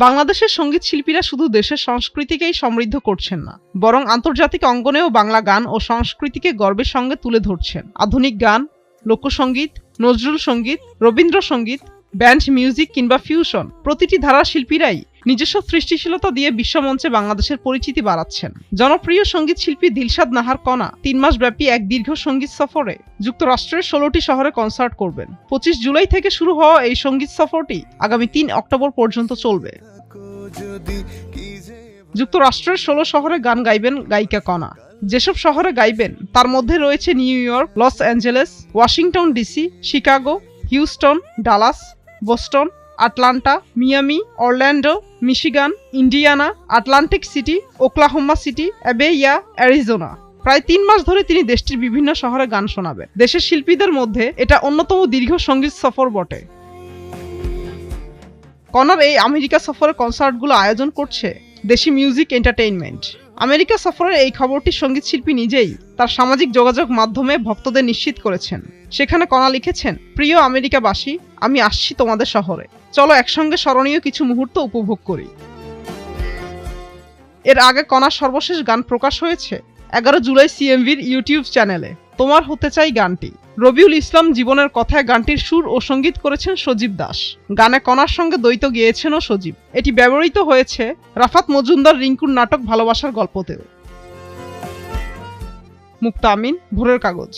বাংলাদেশের সঙ্গীত শিল্পীরা শুধু দেশের সংস্কৃতিকেই সমৃদ্ধ করছেন না, বরং আন্তর্জাতিক অঙ্গনেও বাংলা গান ও সংস্কৃতিকে গর্বের সঙ্গে তুলে ধরছেন। আধুনিক গান, লোকসঙ্গীত, নজরুল সঙ্গীত, রবীন্দ্রসঙ্গীত, ব্যান্ড মিউজিক কিংবা ফিউশন, প্রতিটি ধারার শিল্পীরাই নিজস্ব সৃষ্টিশীলতা দিয়ে বিশ্বমঞ্চে বাংলাদেশের পরিচিতি বাড়াচ্ছেন। জনপ্রিয় সঙ্গীত শিল্পী দিলশাদ নাহার কণা ৩ মাস ব্যাপী এক দীর্ঘ সঙ্গীত সফরে যুক্তরাষ্ট্রের ১৬টি শহরে কনসার্ট করবেন। ২৫ জুলাই থেকে শুরু হওয়া এই সঙ্গীত সফরটি আগামী ৩ অক্টোবর পর্যন্ত চলবে। যুক্তরাষ্ট্রের ১৬ শহরে গান গাইবেন গায়িকা কণা। যেসব শহরে গাইবেন তার মধ্যে রয়েছে New York, Los Angeles, Washington DC, Chicago, Houston, Dallas, Boston, Atlanta, Miami, Orlando, Michigan, Indiana, Atlantic City, Oklahoma City, অ্যাবেইয়া, অ্যারিজোনা। প্রায় ৩ মাস ধরে তিনি দেশটির বিভিন্ন শহরে গান শোনাবেন। দেশের শিল্পীদের মধ্যে এটা অন্যতম দীর্ঘ সঙ্গীত সফর বটে। কণার এই আমেরিকা সফরের কনসার্টগুলো আয়োজন করছে দেশি মিউজিক এন্টারটেইনমেন্ট। আমেরিকা সফরের এই খবরটি সঙ্গীত শিল্পী নিজেই তার সামাজিক যোগাযোগ মাধ্যমে ভক্তদের নিশ্চিত করেছেন। সেখানে কণা লিখেছেন, প্রিয় আমেরিকাবাসী, আমি আসছি তোমাদের শহরে, চলো একসঙ্গে স্মরণীয় কিছু মুহূর্ত উপভোগ করি। এর আগে কণার সর্বশেষ গান প্রকাশ হয়েছে ১১ জুলাই সিএমভির ইউটিউব চ্যানেলে, তোমার হতে চাই গানটি। রবিউল ইসলাম জীবনের কথায় গানটির সুর ও সঙ্গীত করেছেন সজীব দাস। গানে কণার সঙ্গে দ্বৈত গেয়েছেনও সজীব। এটি ব্যবহৃত হয়েছে রাফাত মজুমদার রিঙ্কুর নাটক ভালোবাসার গল্পতেও। মুক্তা আমিন, ভোরের কাগজ।